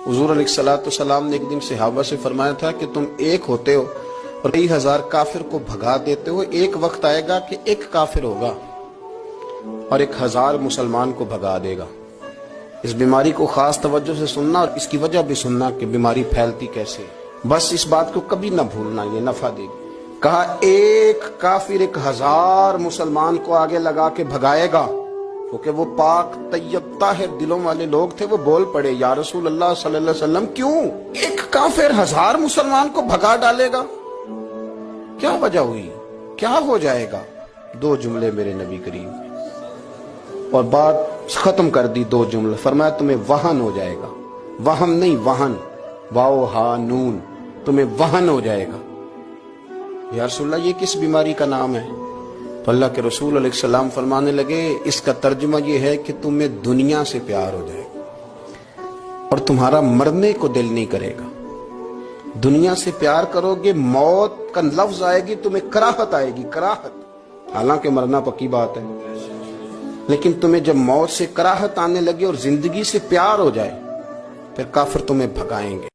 حضور علیہ الصلوۃ والسلام نے ایک دن صحابہ سے فرمایا تھا کہ تم ایک ہوتے ہو اور کئی ہزار کافر کو بھگا دیتے ہو، ایک وقت آئے گا کہ ایک کافر ہوگا اور 1000 مسلمان کو بھگا دے گا۔ اس بیماری کو خاص توجہ سے سننا اور اس کی وجہ بھی سننا کہ بیماری پھیلتی کیسے، بس اس بات کو کبھی نہ بھولنا، یہ نفع دے گی۔ کہا ایک کافر 1000 مسلمان کو آگے لگا کے بھگائے گا، کیونکہ وہ پاک طیب طاہر دلوں والے لوگ تھے۔ وہ بول پڑے یا رسول اللہ صلی اللہ علیہ وسلم کیوں ایک کافر 1000 مسلمان کو بھگا ڈالے گا؟ کیا وجہ ہوئی، کیا ہو جائے گا؟ 2 جملے میرے نبی کریم نے اور بات ختم کر دی، 2 جملے فرمایا تمہیں وہن ہو جائے گا، وہم نہیں وہن، واو ہا نون، تمہیں وہن ہو جائے گا۔ یا رسول اللہ یہ کس بیماری کا نام ہے؟ تو اللہ کے رسول علیہ السلام فرمانے لگے اس کا ترجمہ یہ ہے کہ تمہیں دنیا سے پیار ہو جائے گا اور تمہارا مرنے کو دل نہیں کرے گا۔ دنیا سے پیار کرو گے، موت کا لفظ آئے گی تمہیں کراہت آئے گی، کراہت، حالانکہ مرنا پکی بات ہے، لیکن تمہیں جب موت سے کراہت آنے لگے اور زندگی سے پیار ہو جائے پھر کافر تمہیں بھگائیں گے۔